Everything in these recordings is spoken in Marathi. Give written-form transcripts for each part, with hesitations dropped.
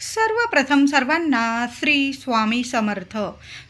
सर्वप्रथम सर्वांना श्री स्वामी समर्थ.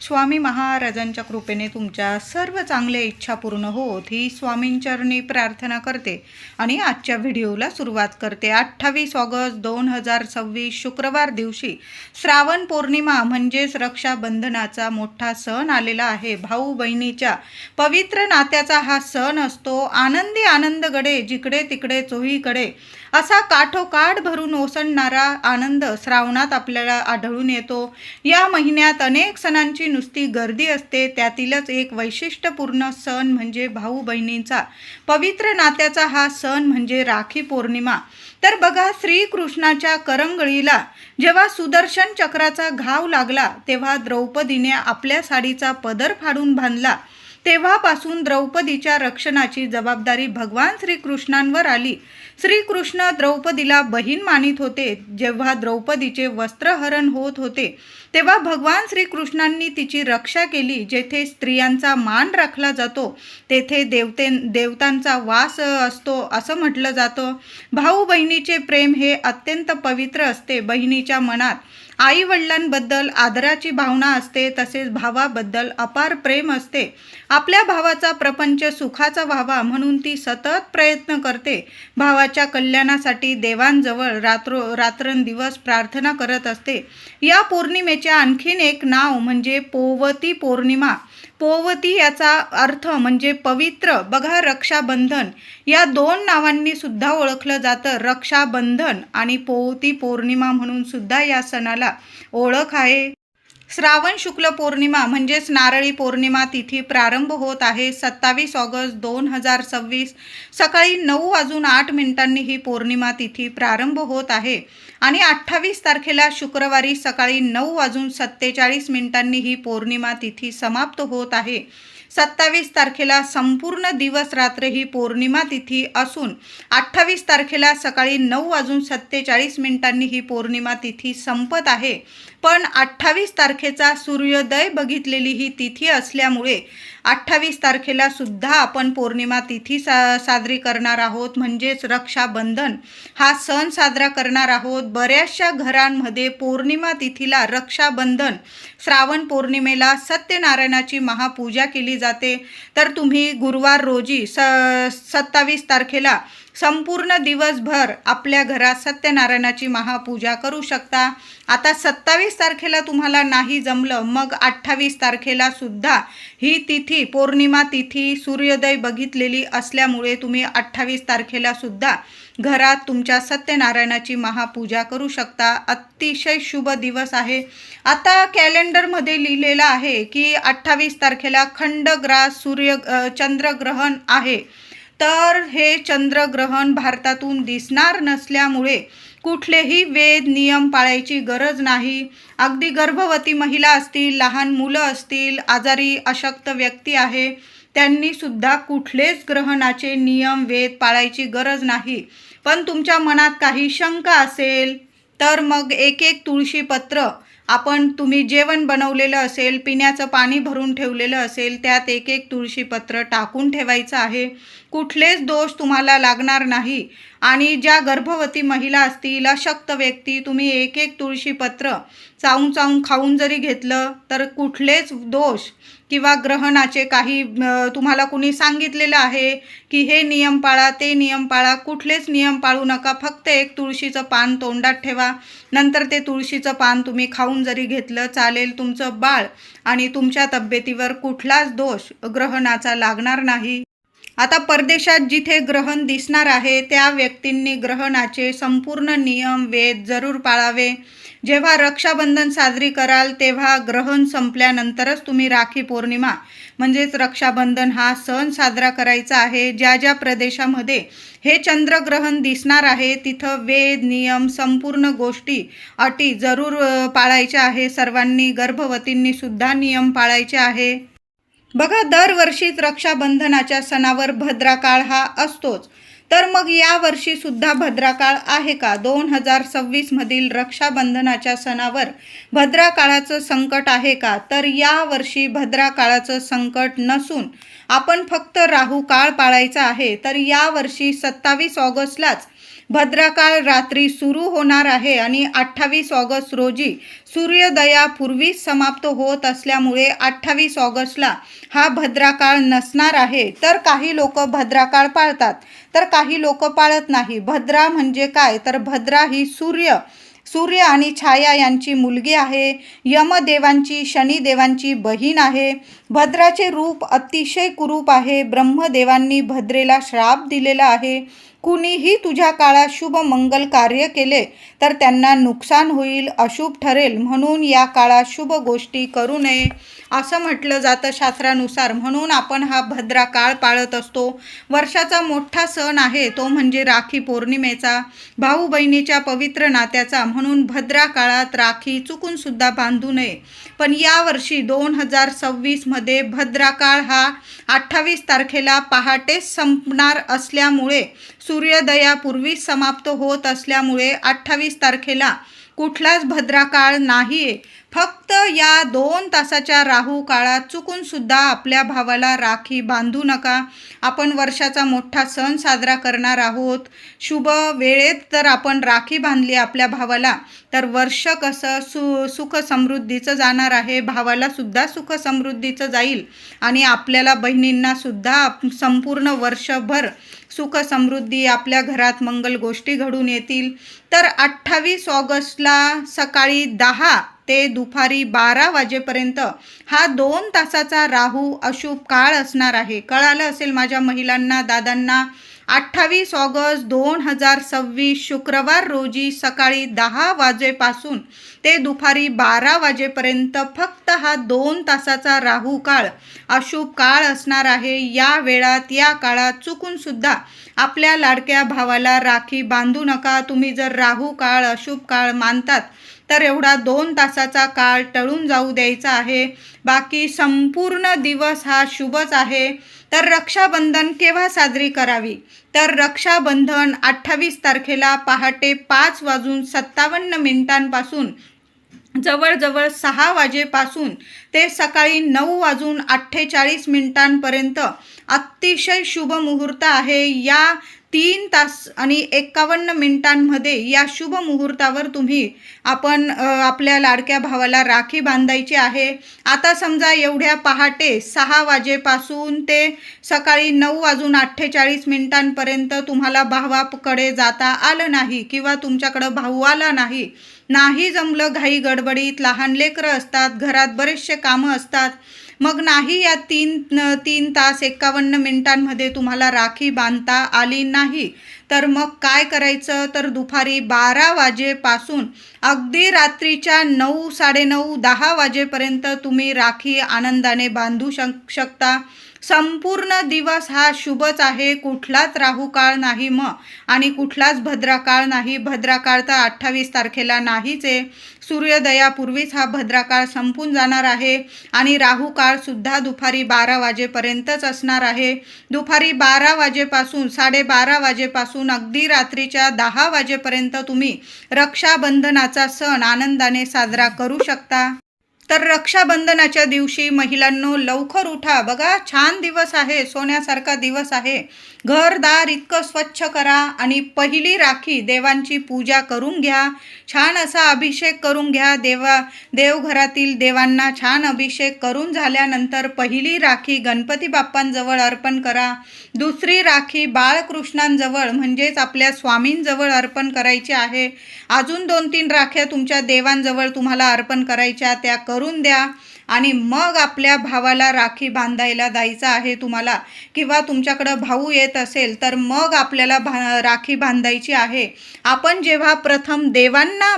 स्वामी महाराजांच्या कृपेने तुमच्या सर्व चांगल्या इच्छा पूर्ण होत ही स्वामींचरणी प्रार्थना करते आणि आजच्या व्हिडिओला सुरुवात करते. 28 ऑगस्ट 2026 शुक्रवार दिवशी श्रावण पौर्णिमा म्हणजेच रक्षाबंधनाचा मोठा सण आलेला आहे. भाऊ बहिणीच्या पवित्र नात्याचा हा सण असतो. आनंदी आनंदगडे जिकडे तिकडे चोहीकडे असा काठोकाठ भरून ओसंडणारा आनंद श्रावणात आपल्याला आढळून येतो. या महिन्यात अनेक सणांची नुसती गर्दी असते. त्यातीलच एक वैशिष्ट्यपूर्ण सण म्हणजे भाऊ बहिणींचा पवित्र नात्याचा हा सण म्हणजे राखी पौर्णिमा. तर बघा, श्रीकृष्णाच्या करंगळीला जेव्हा सुदर्शन चक्राचा घाव लागला तेव्हा द्रौपदीने आपल्या साडीचा पदर फाडून बांधला. तेव्हापासून द्रौपदीच्या रक्षणाची जबाबदारी भगवान श्रीकृष्णांवर आली. श्रीकृष्ण द्रौपदीला बहीण मानित होते. जेव्हा द्रौपदीचे वस्त्रहरण होत होते तेव्हा भगवान श्रीकृष्णांनी तिची रक्षा केली. जेथे स्त्रियांचा मान राखला जातो तेथे देवतांचा वास असतो असं म्हटलं जातं. भाऊ बहिणीचे प्रेम हे अत्यंत पवित्र असते. बहिणीच्या मनात आई वडिलांबद्दल आदराची भावना असते, तसेच भावाबद्दल अपार प्रेम असते. आपल्या भावाचा प्रपंच सुखाचा व्हावा म्हणून ती सतत प्रयत्न करते. भावाच्या कल्याणासाठी देवांजवळ रात्रंदिवस प्रार्थना करत असते. या पौर्णिमेचे आणखीन एक नाव म्हणजे पोवती पौर्णिमा. पोवती याचा अर्थ म्हणजे पवित्र. बघा, रक्षाबंधन या दोन नावांनी सुद्धा ओळखलं जातं. रक्षाबंधन आणि पोवती पौर्णिमा म्हणून सुद्धा या सणाला ओळख आहे. श्रावण शुक्ल पौर्णिमा म्हणजेच नारळी पौर्णिमा तिथी प्रारंभ होत आहे. 27 ऑगस्ट 2026 सकाळी 9:08 ही पौर्णिमा तिथी प्रारंभ होत आहे आणि 28 तारखेला शुक्रवारी सकाळी 9:47 ही पौर्णिमा तिथी समाप्त होत आहे. 27 तारखेला संपूर्ण दिवस रात्र ही पौर्णिमा तिथी असून 28 तारखेला सकाळी 9:47 ही पौर्णिमा तिथी संपत आहे. पण 28 तारखेचा सूर्योदय बघितलेली ही तिथी असल्यामुळे 28 तारखेला सुद्धा आपण पौर्णिमा तिथी साजरी करणार आहोत, म्हणजेच रक्षाबंधन हा सण साजरा करणार आहोत. बऱ्याचशा घरांमध्ये पौर्णिमा तिथीला रक्षाबंधन, श्रावण पौर्णिमेला सत्यनारायणाची महापूजा केली जाते. तर तुम्ही गुरुवार रोजी 27 तारखेला संपूर्ण दिवसभर आपल्या घरात सत्यनारायणाची महापूजा करू शकता. आता 27 तारखेला तुम्हाला नाही जमलं, मग 28 तारखेला सुद्धा ही तिथी पौर्णिमा तिथी सूर्योदय बघितलेली असल्यामुळे तुम्ही 28 तारखेला सुद्धा घरात तुमच्या सत्यनारायणाची महापूजा करू शकता. अतिशय शुभ दिवस आहे. आता कॅलेंडरमध्ये लिहिलेलं आहे की 28 तारखेला खंडग्रास चंद्रग्रहण आहे. तर हे चंद्रग्रहण भारतातून दिसणार नसल्यामुळे कुठलेही वेद नियम पाळायची गरज नाही. अगदी गर्भवती महिला असतील, लहान मुलं असतील, आजारी अशक्त व्यक्ती आहे, त्यांनी सुद्धा कुठलेच ग्रहणाचे नियम वेद पाळायची गरज नाही. पण तुमच्या मनात काही शंका असेल तर मग एक तुळशीपत्र तुम्ही जेवण बनवलेलं असेल, पिण्याचं पाणी भरून ठेवलेलं असेल, त्यात एक तुळशीपत्र टाकून ठेवायचं आहे. कुठलेच दोष तुम्हाला लागणार नाही. आणि ज्या गर्भवती महिला असतील, अशक्त व्यक्ती, तुम्ही एक तुळशीपत्र चावून खाऊन जरी घेतलं तर कुठलेच दोष किंवा ग्रहणाचे काही तुम्हाला कुणी सांगितलेलं आहे की हे नियम पाळा, ते नियम पाळा, कुठलेच नियम पाळू नका. फक्त एक तुळशीचं पान तोंडात ठेवा. नंतर ते तुळशीचं पान तुम्ही खाऊन जरी घेतलं चालेल. तुमचं बाळ आणि तुमच्या तब्येतीवर कुठलाच दोष ग्रहणाचा लागणार नाही. आता परदेशात जिथे ग्रहण दिसणार आहे त्या व्यक्तींनी ग्रहणाचे संपूर्ण नियम वेद जरूर पाळावे. जेव्हा रक्षाबंधन साजरी कराल तेव्हा ग्रहण संपल्यानंतरच तुम्ही राखी पौर्णिमा म्हणजेच रक्षाबंधन हा सण साजरा करायचा आहे. ज्या ज्या प्रदेशामध्ये हे चंद्रग्रहण दिसणार आहे तिथं वेद नियम संपूर्ण गोष्टी अटी जरूर पाळायच्या आहे. सर्वांनी, गर्भवतींनी सुद्धा नियम पाळायचे आहे. बघा, दरवर्षीच रक्षाबंधनाच्या सणावर भद्राकाळ हा असतोच. तर मग यावर्षी सुद्धा भद्राकाळ आहे का? 2026 मधील रक्षाबंधनाच्या सणावर भद्राकाळाचं संकट आहे का? तर यावर्षी भद्राकाळाचं संकट नसून आपण फक्त राहू काळ पाळायचा आहे. तर यावर्षी 27 ऑगस्टलाच भद्रकाळ रात्री सुरू होणार आहे आणि 28 ऑगस्ट रोजी सूर्योदयापूर्वीच समाप्त होत असल्यामुळे 28 ऑगस्टला हा भद्रकाळ नसणार आहे. तर काही लोक भद्रकाळ पाळतात, तर काही लोक पाळत नाही. भद्रा म्हणजे काय, तर भद्रा ही सूर्य आणि छाया यांची मुलगी आहे. यमदेवांची, शनिदेवांची बहीण आहे. भद्राचे रूप अतिशय कुरूप आहे. ब्रह्मदेवांनी भद्रेला श्राप दिलेला आहे. कुणीही तुझ्या काळात शुभ मंगल कार्य केले तर त्यांना नुकसान होईल, अशुभ ठरेल, म्हणून या काळात शुभ गोष्टी करू नये असं म्हटलं जातं शास्त्रानुसार. म्हणून आपण हा भद्रा काळ पाळत असतो. वर्षाचा मोठा सण आहे तो म्हणजे राखी पौर्णिमेचा, भाऊ बहिणीच्या पवित्र नात्याचा. म्हणून भद्रा काळात राखी चुकून सुद्धा बांधू नये. पण यावर्षी 2026 मध्ये भद्रा काळ हा 28 तारखेला पहाटेच संपणार असल्यामुळे, सूर्योदयापूर्वीच समाप्त होत असल्यामुळे 28 तारखेला कुठलाच भद्रा काळ नाही आहे. फक्त या 2 तासाच्या राहू काळात चुकून सुद्धा आपल्या भावाला राखी बांधू नका. आपण वर्षाचा मोठा सण साजरा करणार आहोत. शुभ वेळेत जर आपण राखी बांधली आपल्या भावाला तर वर्ष कसं सुख समृद्धीचं जाणार आहे. भावाला सुद्धा सुख समृद्धीचं जाईल आणि आपल्याला बहिणींना सुद्धा संपूर्ण वर्षभर सुख समृद्धी, आपल्या घरात मंगल गोष्टी घडून येतील. तर 28 ऑगस्टला सकाळी 10 ते दुपारी 12 वाजेपर्यंत हा 2 तासाचा राहू अशुभ काळ असणार आहे. कळालं असेल माझ्या महिलांना, दादांना. 28 ऑगस्ट 2026 शुक्रवार रोजी सकाळी 10 वाजेपासून ते दुपारी 12 वाजेपर्यंत फक्त हा 2 तासाचा राहू काळ अशुभ काळ असणार आहे. या वेळात, या काळात चुकून सुद्धा आपल्या लाडक्या भावाला राखी बांधू नका. तुम्ही जर राहू काळ, अशुभ काळ मानतात तर एवढा 2 तासाचा काळ टळून जाऊ द्यायचा आहे. बाकी संपूर्ण दिवस हा शुभच आहे. तर रक्षाबंधन केव्हा साजरी करावी, तर रक्षाबंधन 28 तारखेला पहाटे 5:57 जवळजवळ 6 वाजेपासून ते सकाळी 9:48 अतिशय शुभ मुहूर्त आहे. या 3 तास आणि 51 मिनिटांमध्ये या शुभ मुहूर्तावर आपण आपल्या लाडक्या भावाला राखी बांधायची आहे. आता समजा एवढ्या पहाटे 6 वाजेपासून ते सकाळी 9:48 तुम्हाला भावाकडे जाता आलं नाही किंवा तुमच्याकडं भाऊ आला नाही जमलं, घाई गडबडीत, लहान लेकरं असतात, घरात बरेचसे कामं असतात, मग नाही या 3 तास 51 मिनिटांमध्ये तुम्हाला राखी बांधता आली नाही तर मग काय करायचं, तर दुपारी 12 वाजेपासून अगदी रात्रीच्या 9, 9:30, 10 वाजेपर्यंत तुम्ही राखी आनंदाने बांधू शकता. संपूर्ण दिवस हा शुभच आहे. कुठलाच राहू काळ नाही आणि कुठलाच भद्रा काळ नाही. भद्रा काळ तर 28 तारखेला नाहीच आहे. सूर्योदयापूर्वीच हा भद्रा काळ संपून जाणार आहे आणि राहू काळ सुद्धा दुपारी 12 वाजेपर्यंतच असणार आहे. दुपारी 12 वाजेपासून 12:30 वाजेपासून अगदी रात्रीच्या 10 वाजेपर्यंत तुम्ही रक्षाबंधनाचा सण आनंदाने साजरा करू शकता. तर रक्षाबंधनाच्या दिवशी महिलांनो लवकर उठा. बघा, छान दिवस आहे, सोन्यासारखा दिवस आहे. घरदार इतकं स्वच्छ करा आणि पहिली राखी देवांची पूजा करून घ्या. छान असा अभिषेक करून घ्या. देवघरातील देवांना छान अभिषेक करून झाल्यानंतर पहिली राखी गणपती बाप्पांजवळ अर्पण करा. दुसरी राखी बाळकृष्णांजवळ म्हणजेच आपल्या स्वामींजवळ अर्पण करायची आहे. अजून 2-3 राख्या तुमच्या देवांजवळ तुम्हाला अर्पण करायच्या, त्या करून द्या आणि मग आपल्या भावाला राखी बांधायला जायचं आहे तुम्हाला, किंवा तुमच्याकडं भाऊ येत असेल तर मग आपल्याला राखी बांधायची आहे. आपण जेव्हा प्रथम देवांना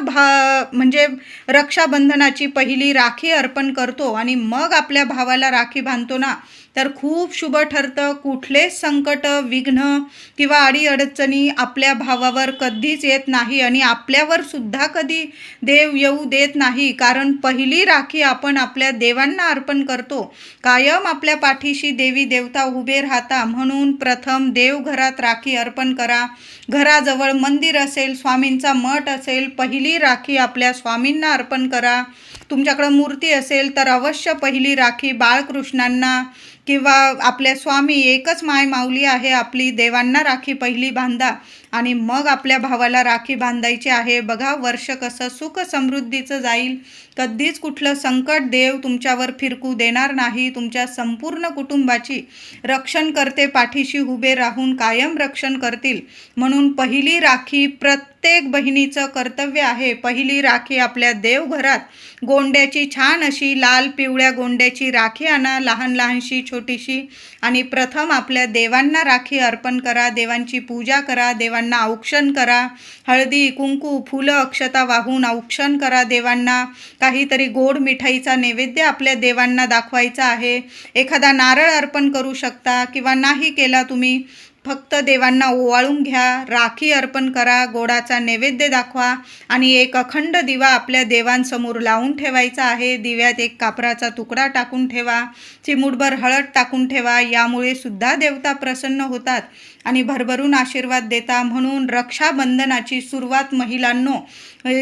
म्हणजे रक्षाबंधनाची पहिली राखी अर्पण करतो आणि मग आपल्या भावाला राखी बांधतो ना, तर खूप शुभ ठरतं. कुठलेच संकट, विघ्न किंवा अडीअडचणी आपल्या भावावर कधीच येत नाही आणि आपल्यावर सुद्धा कधी देव येऊ देत नाही. कारण पहिली राखी आपण आपल्या देवांना अर्पण करतो. कायम आपल्या पाठीशी देवी देवता उभे राहता. म्हणून प्रथम देवघरात राखी अर्पण करा. घराजवळ मंदिर असेल, स्वामींचा मठ असेल, पहिली राखी आपल्या स्वामींना अर्पण करा. तुमच्याकडं मूर्ती असेल तर अवश्य पहिली राखी बाळकृष्णांना किंवा आपल्या स्वामी, एकच माय माऊली आहे आपली, देवांना राखी पहिली बांधा आणि मग आपल्या भावाला राखी बांधायची आहे. बघा वर्ष कसं सुख समृद्धीचं जाईल. कधीच कुठलं संकट देव तुमच्यावर फिरकू देणार नाही. तुमच्या संपूर्ण कुटुंबाची रक्षण करते, पाठीशी उभे राहून कायम रक्षण करतील. म्हणून पहिली राखी प्रत्येक बहिणीचं कर्तव्य आहे. पहिली राखी आपल्या देवघरात गोंड्याची छान अशी लाल पिवळ्या गोंड्याची राखी आणा, लहान लहानशी छोटीशी, आणि प्रथम आपल्या देवांना राखी अर्पण करा. देवांची पूजा करा, देवांना औक्षण करा. हळदी कुंकू फुलं अक्षता वाहून औक्षण करा देवांना. काहीतरी गोड मिठाईचा नैवेद्य आपल्या देवांना दाखवायचा आहे. एखादा नारळ अर्पण करू शकता किंवा नाही केला तुम्ही, फक्त देवांना ओवाळून घ्या, राखी अर्पण करा, गोडाचा नैवेद्य दाखवा आणि एक अखंड दिवा आपल्या देवांसमोर लावून ठेवायचा आहे. दिव्यात एक कापराचा तुकडा टाकून ठेवा, चिमूटभर हळद टाकून ठेवा. यामुळे सुद्धा देवता प्रसन्न होतात आणि भरभरून आशीर्वाद देता. म्हणून रक्षाबंधनाची सुरुवात महिलांनो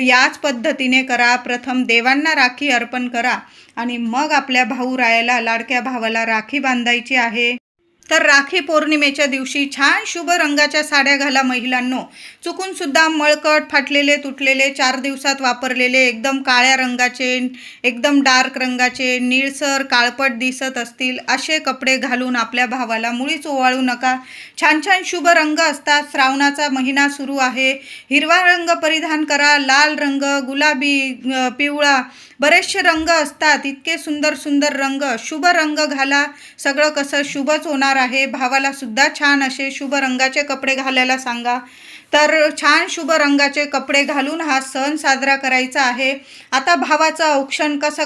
याच पद्धतीने करा. प्रथम देवांना राखी अर्पण करा आणि मग आपल्या भाऊरायाला, लाडक्या भावाला राखी बांधायची आहे. तर राखी पौर्णिमेच्या दिवशी छान शुभ रंगाच्या साड्या घाला महिलांनो. चुकून सुद्धा मळकट, फाटलेले, तुटलेले, 4 दिवसात वापरलेले, एकदम काळ्या रंगाचे, एकदम डार्क रंगाचे, निळसर काळपट दिसत असतील असे कपडे घालून आपल्या भावाला मुळीच ओवाळू नका. छान छान शुभ रंग असतात. श्रावणाचा महिना सुरू आहे. हिरवा रंग परिधान करा, लाल रंग, गुलाबी, पिवळा, बरेचसे रंग असतात. इतके सुंदर सुंदर रंग, शुभ रंग घाला. सगळं कसं शुभच होणार आहे. भावाला सुद्धा छान असे शुभ रंगाचे कपडे घालायला सांगा. तर छान शुभ रंगाचे कपडे घालून हा सण साजरा करायचा आहे. आता भावाचं औक्षण कसं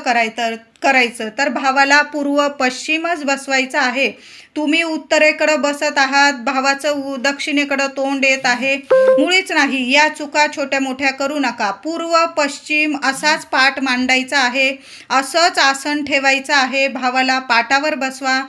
करायचं तर भावाला पूर्व पश्चिमच बसवायचं आहे. तुम्ही उत्तरेकडं बसत आहात, भावाचं दक्षिणेकडं तोंड येत आहे, मुळीच नाही. या चुका छोट्या मोठ्या करू नका. पूर्व पश्चिम असाच पाठ मांडायचा आहे, असंच आसन ठेवायचं आहे. भावाला पाटावर बसवा.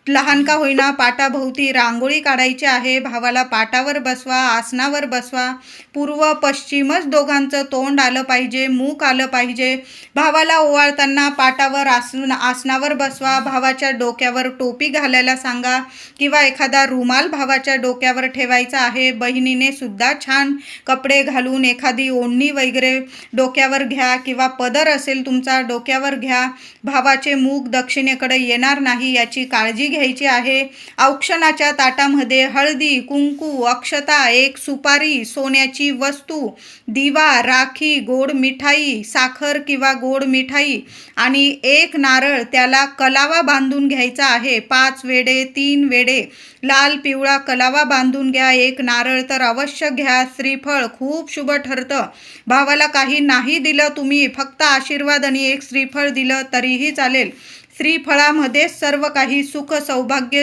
लहान का होईना पाटाभोवती रांगोळी काढायची आहे. भावाला पाटावर बसवा, आसनावर बसवा. पूर्व पश्चिमच दोघांचं तोंड आलं पाहिजे, मुख आलं पाहिजे. भावाला ओवाळताना पाटावर आसनावर बसवा. भावाच्या डोक्यावर टोपी घालायला सांगा किंवा एखादा रुमाल भावाच्या डोक्यावर ठेवायचा आहे. बहिणीने सुद्धा छान कपडे घालून एखादी ओढणी वगैरे डोक्यावर घ्या किंवा पदर असेल तुमचा डोक्यावर घ्या. भावाचे मुख दक्षिणेकडे येणार नाही याची काळजी घ्यायची आहे. औक्षणाच्या ताटामध्ये हळदी कुंकू, अक्षता, एक सुपारी, सोन्याची वस्तू, दिवा, राखी, गोड मिठाई, साखर किंवा गोड मिठाई आणि एक नारळ, त्याला कलावा बांधून घ्यायचा आहे. 5 वेढे, 3 वेढे लाल पिवळा कलावा बांधून घ्या. एक नारळ तर अवश्य घ्या. श्रीफळ खूप शुभ ठरतं. भावाला काही नाही दिलं तुम्ही, फक्त आशीर्वाद आणि एक श्रीफळ दिलं तरीही चालेल. श्रीफळामध्ये सर्व काही सुख सौभाग्य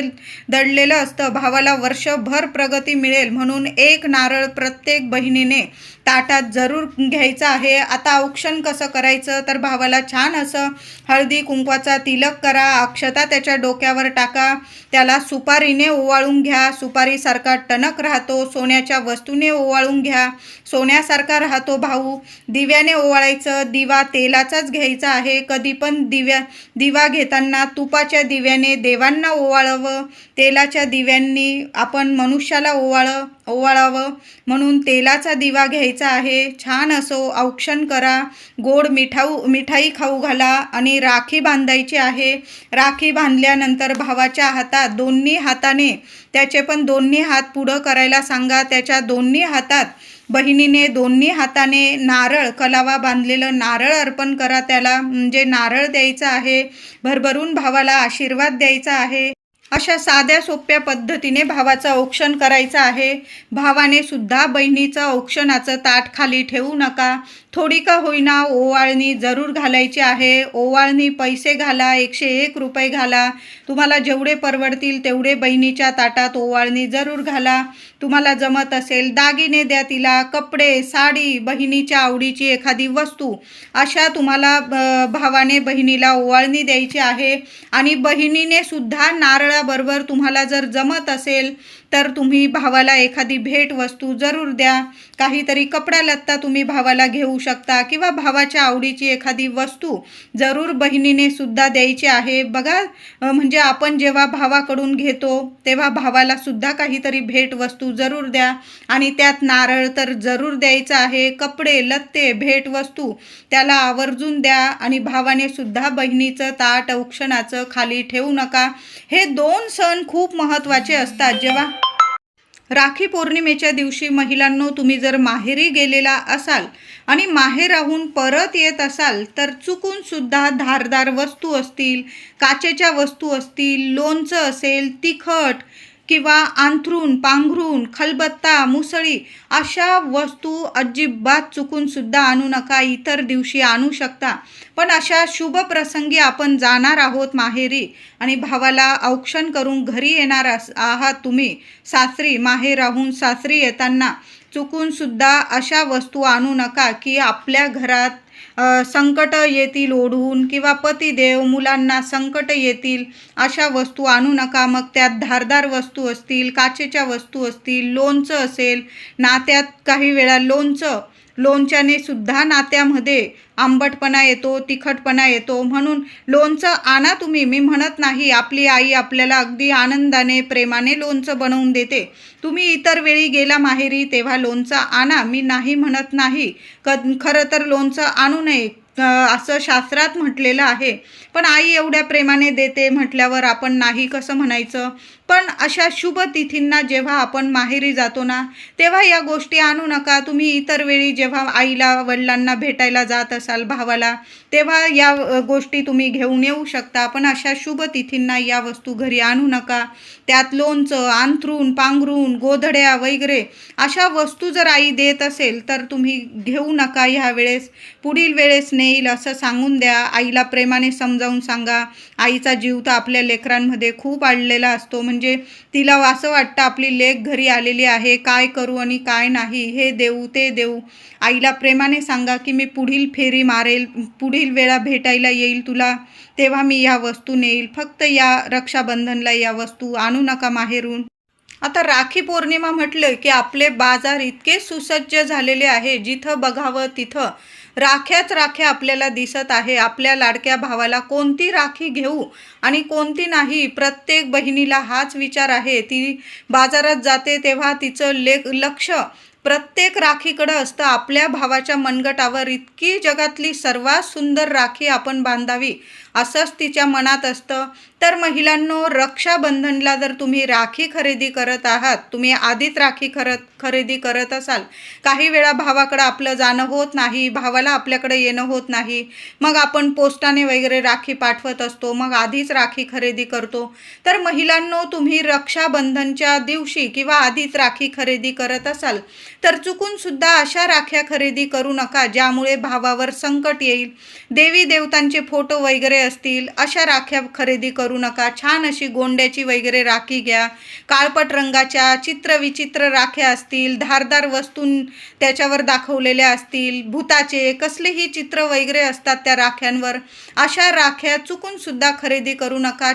दडलेलं असतं. भावाला वर्षभर प्रगती मिळेल. म्हणून एक नारळ प्रत्येक बहिणीने ताटात जरूर घ्यायचं आहे. आता औक्षण कसं करायचं तर भावाला छान असं हळदी कुंकवाचा तिलक करा. अक्षता त्याच्या डोक्यावर टाका. त्याला सुपारीने ओवाळून घ्या. सुपारीसारखा टणक राहतो. सोन्याच्या वस्तूने ओवाळून घ्या. सोन्यासारखा राहतो भाऊ. दिव्याने ओवाळायचं. दिवा तेलाचाच घ्यायचा आहे. कधी पण दिवा घेताना तुपाच्या दिव्याने देवांना ओवाळावं. तेलाच्या दिव्यांनी आपण मनुष्याला ओवाळावं. म्हणून तेलाचा दिवा घ्यायचा आहे. छान असो औक्षण करा. गोड मिठाई खाऊ घाला आणि राखी बांधायची आहे. राखी बांधल्यानंतर भावाच्या हातात दोन्ही हाताने, त्याचे पण दोन्ही हात पुढं करायला सांगा. त्याच्या दोन्ही हातात बहिणीने दोन्ही हाताने नारळ, कलावा बांधलेलं नारळ अर्पण करा त्याला. म्हणजे नारळ द्यायचा आहे. भरभरून भावाला आशीर्वाद द्यायचा आहे. अशा साध्या सोप्या पद्धतीने भावाचं औक्षण करायचं आहे. भावाने सुद्धा बहिणीचं औक्षणाचं ताट खाली ठेवू नका. थोडी का होईना ओवाळणी जरूर घालायची आहे. ओवाळणी पैसे घाला, 101 रुपये घाला. तुम्हाला जेवढे परवडतील तेवढे बहिणीच्या ताटात ओवाळणी जरूर घाला. तुम्हाला जमत असेल दागिने द्या तिला, कपडे, साडी, बहिणीच्या आवडीची एखादी वस्तू, अशा तुम्हाला भावाने बहिणीला ओवाळणी द्यायची आहे. आणि बहिणीने सुद्धा नारळाबरोबर तुम्हाला जर जमत असेल तर तुम्ही भावाला एखादी भेट वस्तू जरूर द्या. काहीतरी कपडा लत्ता तुम्ही भावाला घेऊ शकता किंवा भावाच्या आवडीची एखादी वस्तू जरूर बहिणीने सुद्धा द्यायची आहे. बघा, म्हणजे आपण जेव्हा भावाकडून घेतो तेव्हा भावाला सुद्धा काहीतरी भेट वस्तू जरूर द्या. आणि त्यात नारळ तर जरूर द्यायचं आहे. कपडे लत्ते भेट वस्तू त्याला आवर्जून द्या. आणि भावाने सुद्धा बहिणीचं ताट औक्षणाचं खाली ठेवू नका. हे 2 सण खूप महत्त्वाचे असतात. जेव्हा राखी पौर्णिमेच्या दिवशी महिलांनो, तुम्ही जर माहेरी गेलेला असाल आणि माहेराहून परत येत असाल तर चुकून सुद्धा धारदार वस्तू असतील, काचेच्या वस्तू असतील, लोणचं असेल, तिखट किंवा अंथरूण पांघरूण खलबत्ता मुसळी अशा वस्तू अजिबात चुकून सुद्धा आणू नका. इतर दिवशी आणू शकता, पण अशा शुभ प्रसंगी आपण जाणार आहोत माहेरी आणि भावाला औक्षण करून घरी येणार आहात तुम्ही सासरी. माहेराहून सासरी येताना चुकून सुद्धा अशा वस्तू आणू नका की आपल्या घरात संकट येतील ओढून किंवा पतिदेव मुलांना संकट येतील. अशा वस्तू आणू नका. मग त्यात धारदार वस्तू असतील, काचेच्या वस्तू असतील, लोणचं असेल, नात्यात काही वेळा लोणच्याने सुद्धा नात्यामध्ये आंबटपणा येतो, तिखटपणा येतो. म्हणून लोणचं आणा तुम्ही. मी म्हणत नाही, आपली आई आपल्याला अगदी आनंदाने प्रेमाने लोणचं बनवून देते. तुम्ही इतर वेळी गेला माहेरी तेव्हा लोणचं आणा, मी नाही म्हणत नाही. खरं तर लोणचं आणू नये असं शास्त्रात म्हटलेलं आहे, पण आई एवढ्या प्रेमाने देते म्हटल्यावर आपण नाही कसं म्हणायचं. पण अशा शुभ तिथींना जेव्हा आपण माहेरी जातो ना, तेव्हा या गोष्टी आणू नका. तुम्ही इतर वेळी जेव्हा आईला वडिलांना भेटायला जात असाल भावाला, तेव्हा या गोष्टी तुम्ही घेऊन येऊ शकता, पण अशा शुभ तिथींना या वस्तू घरी आणू नका. त्यात लोणचं, अंथरूण पांघरूण गोधड्या वगैरे अशा वस्तू जर आई देत असेल तर तुम्ही घेऊ नका ह्या वेळेस. पुढील वेळेस नेईल असं सांगून द्या. आईला प्रेमाने समजावून सांगा. आईचा जीव तर आपल्या लेकरांमध्ये खूप अडलेला असतो. म्हणजे तिला असं वाटतं आपली लेक घरी आलेली आहे, काय करू आणि काय नाही, हे देऊ ते देऊ. आईला प्रेमाने सांगा की मी पुढील फेरी मारेल, पुढील वेळा भेटायला येईल तुला तेव्हा मी या वस्तू नेईल. फक्त या रक्षाबंधनला या वस्तू आणू नका माहेरून. आता राखी पौर्णिमा म्हटलं की आपले बाजार इतके सुसज्ज झालेले आहे, जिथं बघावं तिथं राख्याच राख्या आपल्याला दिसत आहे. आपल्या लाडक्या भावाला कोणती राखी घेऊ आणि कोणती नाही, प्रत्येक बहिणीला हाच विचार आहे. ती बाजारात जाते तेव्हा तिचं लक्ष प्रत्येक राखीकडं असतं. आपल्या भावाच्या मनगटावर इतकी जगातली सर्वात सुंदर राखी आपण बांधावी असंच तिच्या मनात असतं. तर महिलांनो, रक्षाबंधनला जर तुम्ही राखी खरेदी करत आहात, तुम्ही आधीच राखी खरेदी करत असाल, काही वेळा भावाकडं आपलं जाणं होत नाही, भावाला आपल्याकडे येणं होत नाही, मग आपण पोस्टाने वगैरे राखी पाठवत असतो, मग आधीच राखी खरेदी करतो. तर महिलांनो, तुम्ही रक्षाबंधनच्या दिवशी किंवा आधीच राखी खरेदी करत असाल तर चुकून सुद्धा अशा राख्या खरेदी करू नका ज्यामुळे भावावर संकट येईल. देवी देवतांचे फोटो वगैरे असतील अशा राख्या खरेदी करू नका. छान अशी गोंड्याची वगैरे राखी घ्या. काळपट रंगाच्या चित्रविचित्र राख्या असतील, धारदार वस्तू त्याच्यावर दाखवलेल्या असतील, भूताचे कसलेही चित्र वगैरे असतात त्या राख्यांवर, अशा राख्या चुकून सुद्धा खरेदी करू नका.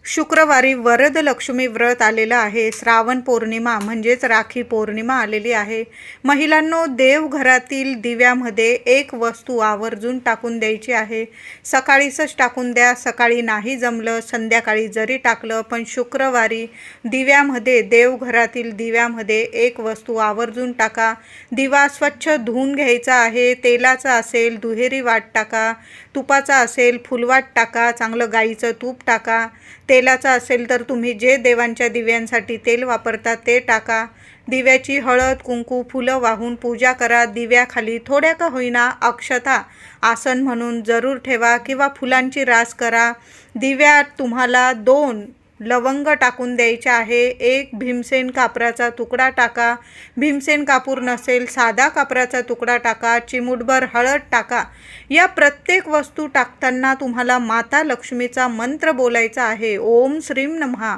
शुक्रवारी वरदलक्ष्मी व्रत आलेलं आहे. श्रावण पौर्णिमा म्हणजेच राखी पौर्णिमा आलेली आहे. महिलांनो, देवघरातील दिव्यामध्ये एक वस्तू आवर्जून टाकून द्यायची आहे. सकाळीच टाकून द्या, सकाळी नाही जमलं संध्याकाळी जरी टाकलं, पण शुक्रवारी दिव्यामध्ये, देवघरातील दिव्यामध्ये एक वस्तू आवर्जून टाका. दिवा स्वच्छ धुवून घ्यायचा आहे. तेलाचा असेल दुहेरी वाट टाका, तुपाचा असेल फुलवाट टाका, चांगलं गाईचं तूप टाका. तेलाचा असेल तर तुम्ही जे देवांच्या दिव्यांसाठी तेल वापरता ते टाका. दिव्याची हळद कुंकू फुलं वाहून पूजा करा. दिव्याखाली थोड्या का होईना अक्षता आसन म्हणून जरूर ठेवा किंवा फुलांची रास करा. दिव्यात तुम्हाला 2 लवंग टाकून द्यायचे आहे. 1 भीमसेन कापराचा तुकडा टाका. भीमसेन कापूर नसेल साधा कापराचा तुकडा टाका. चिमूटभर हळद टाका. या प्रत्येक वस्तू टाकताना तुम्हाला माता लक्ष्मीचा मंत्र बोलायचा आहे. ओम श्रीम नमः,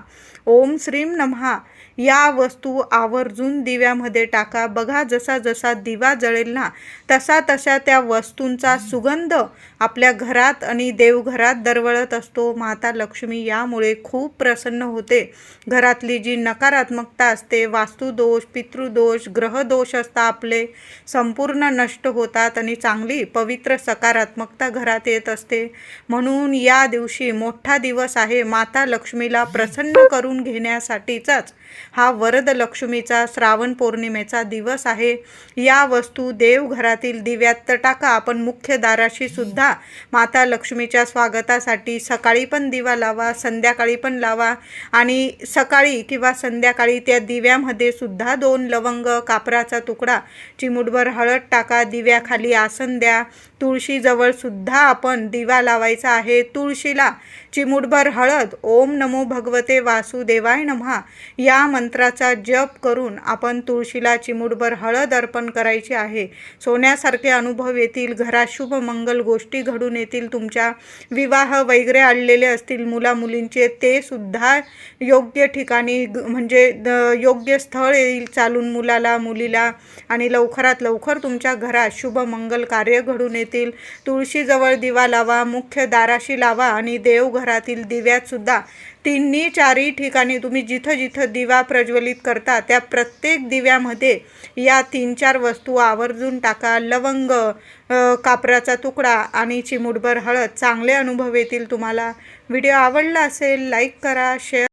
ओम श्रीम नमः. या वस्तू आवर्जून दिव्यामध्ये टाका. बघा, जसा जसा दिवा जळेल ना, तसा तशा त्या वस्तूंचा सुगंध आपल्या घरात आणि देवघरात दरवळत असतो. माता लक्ष्मी यामुळे खूप प्रसन्न होते. घरातली जी नकारात्मकता असते, वास्तुदोष, पितृदोष, ग्रहदोष असतात आपले, संपूर्ण नष्ट होतात आणि चांगली पवित्र सकारात्मकता घरात येत असते. म्हणून या दिवशी मोठा दिवस आहे. माता लक्ष्मीला प्रसन्न करून घेण्यासाठीचाच हा वरद लक्ष्मीचा श्रावण पौर्णिमेचा दिवस आहे. या वस्तू देवघरातील दिव्यात टाका. आपण मुख्य दाराशी सुद्धा माता लक्ष्मीच्या स्वागतासाठी सकाळी पण दिवा लावा, संध्याकाळी पण लावा आणि सकाळी किंवा संध्याकाळी त्या दिव्यामध्ये सुद्धा 2 लवंग, कापराचा तुकडा, चिमूटभर हळद टाका. दिव्याखाली आसन द्या. तुळशीजवळ सुद्धा आपण दिवा लावायचा आहे. तुळशीला चिमूटभर हळद, ओम नमो भगवते वासुदेवाय नमः या मंत्राचा जप करून आपण तुळशीला चिमूटभर हळद अर्पण करायची आहे. सोन्यासारखे अनुभव येतील. घरात शुभ मंगल गोष्टी घडून येतील. तुमच्या विवाह वगैरे अडलेले असतील मुलामुलींचे, ते सुद्धा योग्य ठिकाणी म्हणजे योग्य स्थळ येईल चालून मुलाला, मुलीला, आणि लवकरात लवकर तुमच्या घरात शुभ मंगल कार्य घडून येतील. तुळशीजवळ दिवा लावा, मुख्य दाराशी लावा आणि देवघरातील दिव्यात सुद्धा 3-4 ठिकाणी तुम्ही जिथं जिथं दिवा प्रज्वलित करता त्या प्रत्येक दिव्यामध्ये या 3-4 वस्तू आवर्जून टाका. लवंग, कापराचा तुकडा आणि चिमूटभर हळद. चांगले अनुभव येतील तुम्हाला. व्हिडिओ आवडला असेल लाईक करा, शेअर